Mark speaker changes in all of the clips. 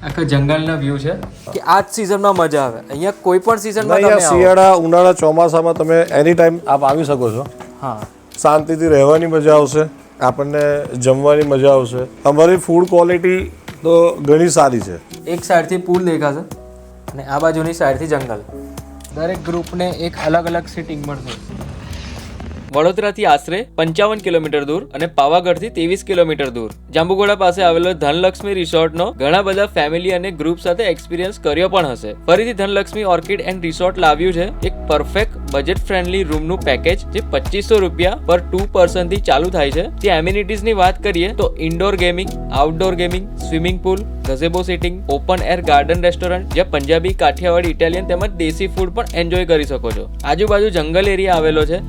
Speaker 1: આખા જંગલનો વ્યૂ છે કે આ જ સિઝનમાં મજા આવે. અહીંયા કોઈ પણ સિઝનમાં
Speaker 2: તમે શિયાળા ઉનાળા ચોમાસામાં તમે એની ટાઈમ આપ આવી શકો છો.
Speaker 1: હા,
Speaker 2: શાંતિથી રહેવાની મજા આવશે, આપણને જમવાની મજા આવશે. અમારી ફૂડ ક્વોલિટી તો ઘણી સારી છે.
Speaker 1: એક સાઈડથી પુલ દેખાશે અને આ બાજુની સાઈડથી જંગલ. દરેક ગ્રુપને એક અલગ અલગ સીટિંગ મળશે. વડોદરાથી આશરે 55 કિલોમીટર દૂર અને પાવાગઢથી 23 કિલોમીટર દૂર જાંબુઘોડા પાસે આવેલો ધનલક્ષ્મી રિસોર્ટનો ઘણા બધા ફેમિલી અને ગ્રુપ સાથે એક્સપિરિયન્સ કર્યો પણ હશે. ફરીથી ધનલક્ષ્મી ઓર્કિડ એન્ડ રિસોર્ટ લાવ્યું છે એક પરફેક્ટ બજેટ ફ્રેન્ડલી રૂમનું પેકેજ જે 2500 રૂપિયા પર 2 પર્સનથી ચાલુ થાય છે. ત્યાં એમ્યુનિટીઝની વાત કરીએ તો indoor gaming, outdoor gaming, swimming pool, ગઝેબો sitting, open air garden restaurant જ્યાં પંજાબી, કાઠિયાવાડી, ઇટાલિયન તેમજ દેશી ફૂડ પણ એન્જોય કરી શકો છો. આજુબાજુ જંગલ એરિયા આવેલો છે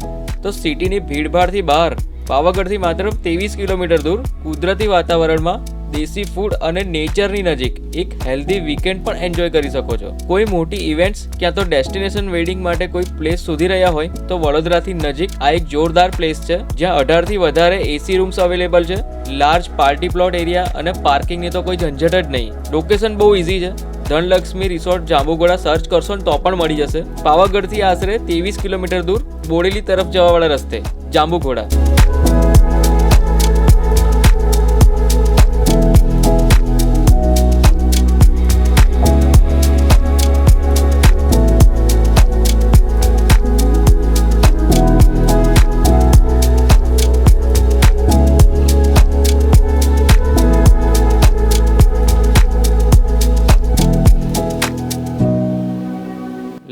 Speaker 1: તો સિટીની ભીડભાડથી બહાર પાવાગઢથી માત્ર 23 કિલોમીટર દૂર કુદરતી વાતાવરણમાં દેશી ફૂડ અને નેચરની નજીક એક હેલ્ધી વીકેન્ડ પણ એન્જોય કરી શકો છો. કોઈ મોટી ઇવેન્ટ્સ ક્યાં તો ડેસ્ટિનેશન વેડિંગ માટે કોઈ પ્લેસ શોધી રહ્યા હોય તો વડોદરાથી નજીક આ એક જોરદાર પ્લેસ છે જ્યાં 18થી વધારે એસી રૂમ્સ અવેલેબલ છે. લાર્જ પાર્ટી પ્લોટ એરિયા અને પાર્કિંગની તો કોઈ ઝંઝટ જ નહીં. લોકેશન બહુ ઇઝી છે. ધનલક્ષ્મી રિસોર્ટ જાંબુઘોડા સર્ચ કરશો ને તો પણ મળી જશે. પાવાગઢથી આશરે 23 કિલોમીટર દૂર બોડેલી તરફ જવાવાળા રસ્તે જાંબુઘોડા.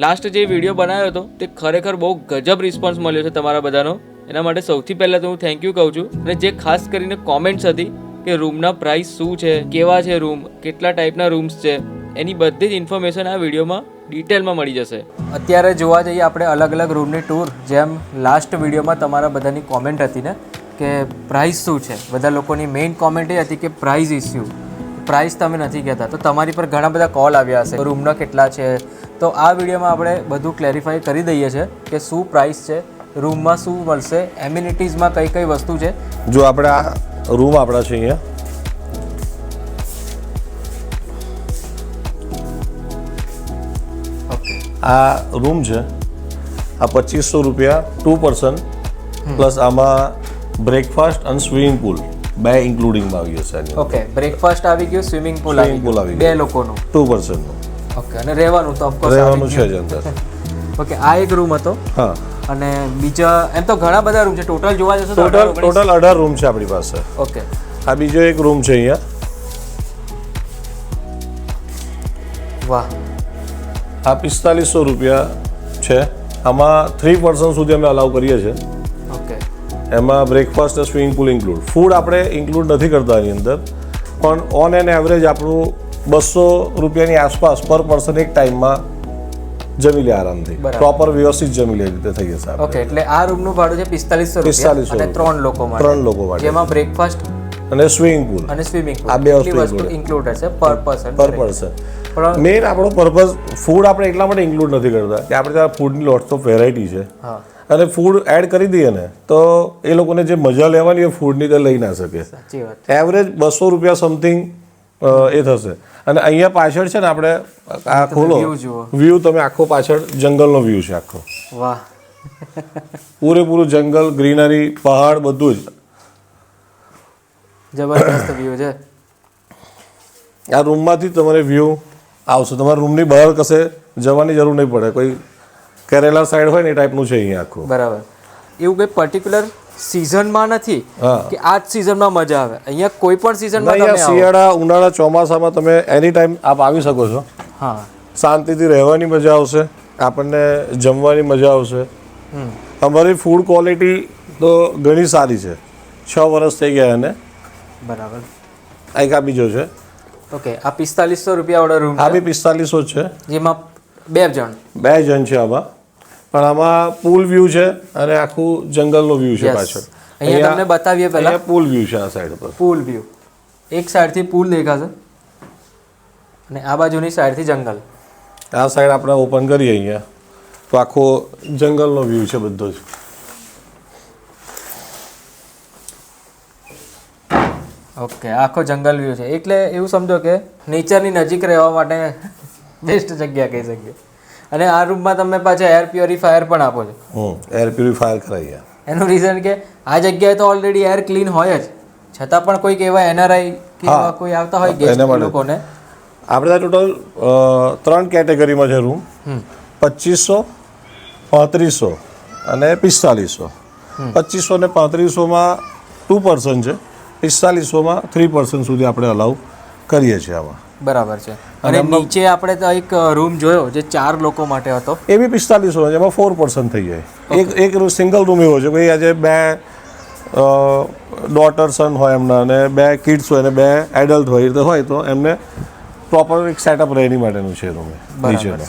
Speaker 1: લાસ્ટ જે વિડીયો બનાવ્યો હતો તે ખરેખર બહુ ગજબ રિસ્પોન્સ મળ્યો છે તમારા બધાનો. એના માટે સૌથી પહેલાં તો હું થેન્ક યુ કહું છું. અને જે ખાસ કરીને કોમેન્ટ્સ હતી કે રૂમના પ્રાઇસ શું છે, કેવા છે રૂમ, કેટલા ટાઈપના રૂમ્સ છે, એની બધી જ ઇન્ફોર્મેશન આ વિડીયોમાં ડિટેલમાં મળી જશે. અત્યારે જોવા જઈએ આપણે અલગ અલગ રૂમની ટૂર, જેમ લાસ્ટ વિડીયોમાં તમારા બધાની કોમેન્ટ હતી ને કે પ્રાઇસ શું છે. બધા લોકોની મેઇન કોમેન્ટ એ હતી કે પ્રાઇસ ઇસ્યુ, પ્રાઇસ તમે નથી કહેતા. તો તમારી પર ઘણા બધા કોલ આવ્યા હશે રૂમના કેટલા છે. તો આ વિડીયોમાં આપણે બધું ક્લેરિફાઈ કરી દઈએ છીએ કે શું પ્રાઇસ છે, રૂમમાં શું મળશે, એમ્યુનિટીઝમાં કઈ કઈ વસ્તુ છે.
Speaker 2: જો આપણે આ રૂમ આપણા છે અહીંયા, આ રૂમ છે. આ 2500 રૂપિયા 2 પર્સન પ્લસ આમાં બ્રેકફાસ્ટ અને સ્વિમિંગ પુલ બે ઇન્ક્લુડિંગમાં આવી જશે.
Speaker 1: ઓકે, બ્રેકફાસ્ટ આવી ગયું, સ્વિમિંગ પુલ આવી ગયું, બે લોકોનું 2
Speaker 2: પર્સનનું.
Speaker 1: ઓકે, અને રહેવાનું તો ઓફકોર્સ
Speaker 2: રહેવાનું છે જ અંદર.
Speaker 1: ઓકે, આ એક રૂમ હતો.
Speaker 2: હા,
Speaker 1: અને બીજા એમ તો ઘણા બધા રૂમ છે. ટોટલ જોવા જશો તો
Speaker 2: ટોટલ 18 રૂમ છે આપણી પાસે.
Speaker 1: ઓકે,
Speaker 2: આ બીજો એક રૂમ છે અહીંયા.
Speaker 1: વાહ,
Speaker 2: આ 4500 રૂપિયા છે. આમાં 3 પર્સન સુધી અમે અલાઉ કરીએ છીએ.
Speaker 1: ઓકે,
Speaker 2: એમાં બ્રેકફાસ્ટ અને સ્વિમિંગ પુલ ઇન્ક્લુડ. ફૂડ આપણે ઇન્ક્લુડ નથી કરતા એની અંદર, પણ ઓન એન એવરેજ આપણું 200 રૂપિયાની આસપાસ પર પર્સન એક ટાઈમમાં જમી લે આરામથી. પ્રોપર વ્યવસ્થિત જમી લે રીતે થઈ જશે.
Speaker 1: ઓકે, એટલે આ રૂમનું ભાડું છે 4500 રૂપિયા અને 3 લોકો માટે, જેમાં બ્રેકફાસ્ટ
Speaker 2: અને સ્વિમિંગ પુલ આ બે વસ્તુ
Speaker 1: ઇન્ક્લુડ છે પર પર્સન.
Speaker 2: પણ મેઇન આપણો પર્પઝ ફૂડ આપણે એટલા માટે ઇન્ક્લુડ નથી કરતા કે આપણે ત્યાં ફૂડની લોટ્સ ઓફ વેરાયટી છે. અને ફૂડ એડ કરી દઈએ ને તો એ લોકોને જે મજા લેવાની એ ફૂડની તો લઈ ના શકે. એવરેજ 200 રૂપિયા સમથિંગ એ થશે. અને અહીંયા પાછળ છે ને આપણે આ ખોલો વ્યૂ, તમે આખો પાછળ જંગલનો વ્યૂ છે આખો.
Speaker 1: વાહ,
Speaker 2: પૂરેપૂરું જંગલ, ગ્રીનરી, પહાડ બધું જ
Speaker 1: જબરદસ્ત વ્યૂ છે.
Speaker 2: આ રૂમમાંથી તમારે વ્યૂ આવશે. તમારા રૂમની બહાર કશે જવાની જરૂર નહીં પડે. કોઈ કેરેલા સાઈડ હોય ને એ ટાઈપનું છે અહીંયા આખું.
Speaker 1: બરાબર. એવું કોઈ પર્ટિક્યુલર સિઝનમાં નથી કે આ જ સિઝનમાં મજા આવે. અહીંયા કોઈ પણ સિઝનમાં તમે
Speaker 2: શિયાળા ઉનાળા ચોમાસામાં તમે એની ટાઈમ આપ આવી શકો છો.
Speaker 1: હા,
Speaker 2: શાંતિથી રહેવાની મજા આવશે, આપણને જમવાની મજા આવશે. અમારી ફૂડ ક્વોલિટી તો ઘણી સારી છે. 6 વર્ષ થઈ ગયા એને.
Speaker 1: બરાબર.
Speaker 2: એક આ બીજો છે.
Speaker 1: ઓકે, આ 4500 રૂપિયા વાળો રૂમ.
Speaker 2: આ બી 4500 છે,
Speaker 1: જેમાં 2 જણ
Speaker 2: છે આમાં. પણ આમાં પુલ વ્યૂ છે અને આખું જંગલનો વ્યૂ છે પાછળ.
Speaker 1: અહીંયા તમને બતાવીએ પહેલા
Speaker 2: પુલ વ્યૂ છે. આ સાઈડ પર
Speaker 1: પુલ વ્યૂ, એક સાઈડથી પુલ દેખાશે અને આ બાજુની સાઈડથી જંગલ.
Speaker 2: આ સાઈડ આપણે ઓપન કરીએ અહીંયા તો આખો જંગલનો વ્યૂ છે બધો જ.
Speaker 1: ઓકે, આખો જંગલ વ્યૂ છે, એટલે એવું સમજો કે નેચરની નજીક રહેવા માટે બેસ્ટ જગ્યા કહી શકીએ. અને આ રૂમમાં તમે પાછા એર પ્યોરિફાયર પણ આપો છો.
Speaker 2: એર પ્યુરિફાયર કરાવીએ.
Speaker 1: એનું રીઝન કે આ જગ્યાએ તો ઓલરેડી એર ક્લીન હોય જ, છતાં પણ કોઈક એવા એનઆરઆઈ કે એવા કોઈ આવતા હોય ગેસ્ટ લોકોને.
Speaker 2: આપણે ટોટલ 3 કેટેગરીમાં છે રૂમ, 2500, 3500 અને 4500. 2500 ને 3500માં 2 પર્સન છે, 4500માં 3 પર્સન સુધી આપણે અલાઉ કરીએ છીએ આમાં.
Speaker 1: બરાબર છે. અને નીચે આપણે તો એક રૂમ જોયો જે 4 લોકો માટે હતો,
Speaker 2: એ બી 4500 છે, એમાં 4 પર્સન થઈ જાય. એક સિંગલ રૂમ એવો છે ભાઈ, આજે 2 ડોટર સન હોય એમના અને 2 કિડ્સ હોય અને 2 એડલ્ટ હોય તો એમને પ્રોપર એક સેટઅપ રહે એની માટેનું છે રૂમ નીચેનો.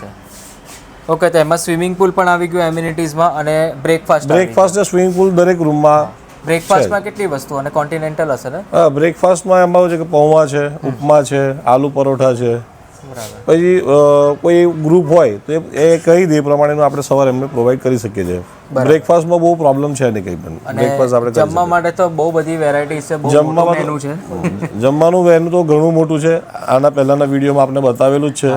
Speaker 1: ઓકે, તો એમાં સ્વિમિંગ પુલ પણ આવી ગયું એમ્યુનિટીઝમાં અને બ્રેકફાસ્ટ
Speaker 2: ને સ્વિમિંગ પુલ દરેક રૂમમાં.
Speaker 1: બ્રેકફાસ્ટમાં કેટલી વસ્તુ અને કોન્ટિનેન્ટલ હશે ને?
Speaker 2: બ્રેકફાસ્ટમાં એમાં છે કે પૌવા છે, ઉપમા છે, આલુ પરોઠા છે. પછી કોઈ ગ્રુપ હોય તો એ કહી દે એ પ્રમાણેનું આપણે સવારે એમને પ્રોવાઈડ કરી શકીએ છીએ. બ્રેકફાસ્ટમાં બહુ પ્રોબ્લેમ છે નહીં કંઈ પણ. બ્રેકફાસ્ટ આપણે
Speaker 1: જમવા માટે તો બહુ બધી વેરાયટી છે, બહુ મોટું મેનુ છે.
Speaker 2: જમવાનું મેનુ તો ઘણું મોટું છે, આના પહેલાના વિડીયોમાં આપણે બતાવેલું જ છે.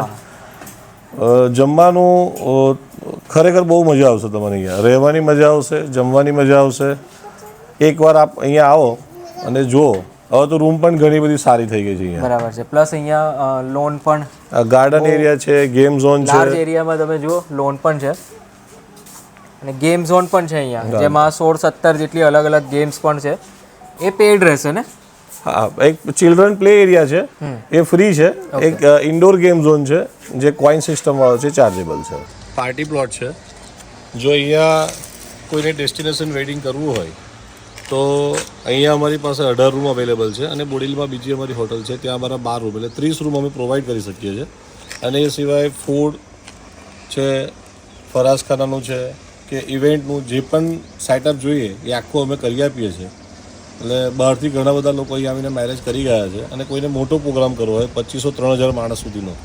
Speaker 2: જમવાનું ખરેખર બહુ મજા આવશે તમને. અહીંયા રહેવાની મજા આવશે, જમવાની મજા આવશે. એકવાર આપ અહીંયા આવો અને જુઓ. હવે તો રૂમ પણ ઘણી બધી સારી થઈ ગઈ છે અહીંયા.
Speaker 1: બરાબર છે. પ્લસ અહીંયા લોન પણ,
Speaker 2: ગાર્ડન એરિયા છે, ગેમ ઝોન છે.
Speaker 1: લાર્જ એરિયામાં તમે જુઓ લોન પણ છે અને ગેમ ઝોન પણ છે અહીંયા, જેમાં 16-17 જેટલી અલગ અલગ ગેમ્સ પણ છે. એ પેડ રહેશે ને?
Speaker 2: હા, એક ચિલ્ડ્રન પ્લે એરિયા છે, એ ફ્રી છે. એક ઇન્ડોર ગેમ ઝોન છે જે કોઈન સિસ્ટમ વાળો છે, ચાર્જેબલ છે. પાર્ટી પ્લોટ છે. જો અહીંયા કોઈને ડેસ્ટિનેશન વેડિંગ કરવું હોય તો અહીંયા અમારી પાસે 18 રૂમ અવેલેબલ છે અને બોડેલીમાં બીજી અમારી હોટલ છે, ત્યાં અમારા 12 રૂમ, એટલે 30 રૂમ અમે પ્રોવાઈડ કરી શકીએ છીએ. અને એ સિવાય ફૂડ છે, ફરાસખાનાનું છે કે ઇવેન્ટનું જે પણ સેટઅપ જોઈએ એ આખું અમે કરી આપીએ છીએ. એટલે બહારથી ઘણા બધા લોકો અહીં આવીને મેરેજ કરી ગયા છે અને કોઈને મોટો પ્રોગ્રામ કરવો હોય 2500-3000 માણસ સુધીનો,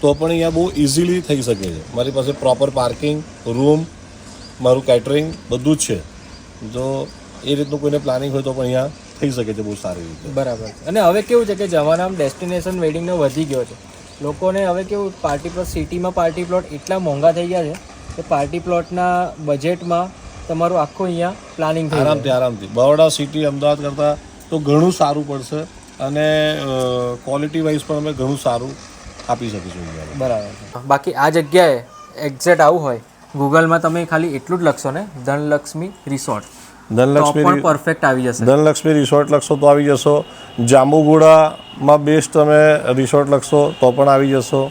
Speaker 2: તો પણ અહીંયા બહુ ઇઝીલી થઈ શકે છે. મારી પાસે પ્રોપર પાર્કિંગ, રૂમ, મારું કેટરિંગ બધું જ છે. જો એ રીતનું કોઈને પ્લાનિંગ હોય તો પણ અહીંયા થઈ શકે છે બહુ સારી રીતે.
Speaker 1: બરાબર. અને હવે કેવું છે કે જમાનામાં ડેસ્ટિનેશન વેડિંગનો વધી ગયો છે. લોકોને હવે કેવું પાર્ટી પ્લોટ, સિટીમાં પાર્ટી પ્લોટ એટલા મોંઘા થઈ ગયા છે કે પાર્ટી પ્લોટના બજેટમાં તમારું આખું અહીંયા પ્લાનિંગ થઈ
Speaker 2: આરામથી બરોડા સિટી અમદાવાદ કરતાં તો ઘણું સારું પડશે અને ક્વોલિટી વાઇઝ પણ અમે ઘણું સારું આપી શકીશું.
Speaker 1: બરાબર. બાકી આ જગ્યાએ એક્ઝેક્ટ આવું હોય, ગૂગલમાં તમે ખાલી એટલું જ લખશો ને, ધનલક્ષ્મી રિસોર્ટ, ધનલક્ષ્મી પરફેક્ટ આવી જશે.
Speaker 2: ધનલક્ષ્મી રિસોર્ટ લખશો તો આવી જશો. જાંબુગોડામાં બેસ્ટ તમે રિસોર્ટ લખશો તો પણ આવી જશો.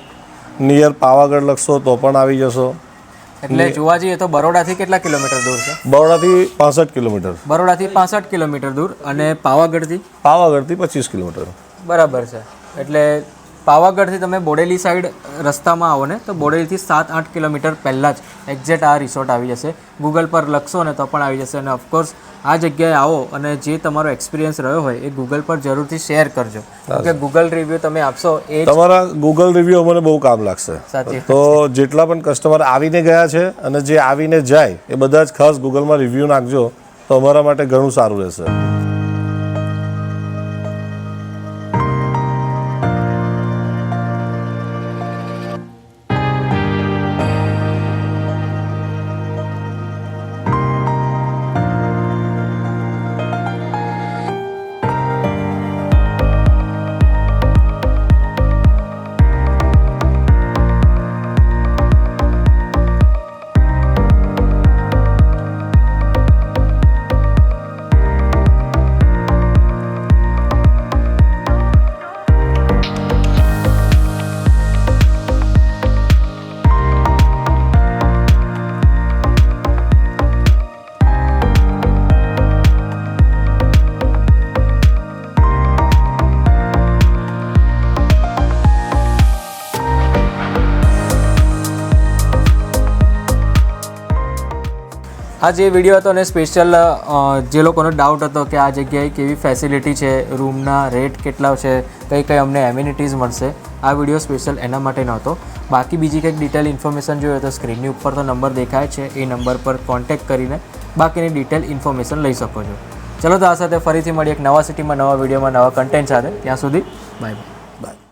Speaker 2: નિયર પાવાગઢ લખશો તો પણ આવી જશો.
Speaker 1: એટલે જોવા જઈએ તો બરોડાથી કેટલા કિલોમીટર દૂર છે?
Speaker 2: બરોડાથી 65 કિલોમીટર.
Speaker 1: બરોડાથી 65 કિલોમીટર દૂર અને પાવાગઢથી
Speaker 2: 25 કિલોમીટર.
Speaker 1: બરાબર છે. એટલે પાવાગઢથી તમે બોડેલી સાઈડ રસ્તામાં આવો ને તો બોડેલીથી 7-8 કિલોમીટર પહેલાં જ એક્ઝેક્ટ આ રિસોર્ટ આવી જશે. ગૂગલ પર લખશો ને તો પણ આવી જશે. અને ઓફકોર્સ આ જગ્યાએ આવો અને જે તમારો એક્સપિરિયન્સ રહ્યો હોય એ ગૂગલ પર જરૂરથી શેર કરજો, કે ગૂગલ રિવ્યૂ તમે આપશો એ
Speaker 2: તમારા ગૂગલ રિવ્યૂ અમને બહુ કામ લાગશે. તો જેટલા પણ કસ્ટમર આવીને ગયા છે અને જે આવીને જાય એ બધા જ ખાસ ગૂગલમાં રિવ્યૂ નાખજો તો અમારા માટે ઘણું સારું રહેશે.
Speaker 1: આ જે વિડીયો હતો ને સ્પેશિયલ જે લોકોનો ડાઉટ હતો કે આ જગ્યાએ કેવી ફેસિલિટી છે, રૂમના રેટ કેટલા છે, કઈ અમને એમ્યુનિટીઝ મળશે, આ વિડીયો સ્પેશિયલ એના માટે નહોતો. બાકી બીજી કંઈક ડિટેલ ઇન્ફોર્મેશન જોઈએ તો સ્ક્રીનની ઉપર તો નંબર દેખાય છે, એ નંબર પર કોન્ટેક્ટ કરીને બાકીની ડિટેલ ઇન્ફોર્મેશન લઈ શકો છો. ચલો તો આ સાથે ફરીથી મળીએ એક નવા સિટીમાં નવા વિડીયોમાં નવા કન્ટેન્ટ સાથે. ત્યાં સુધી બાય બાય.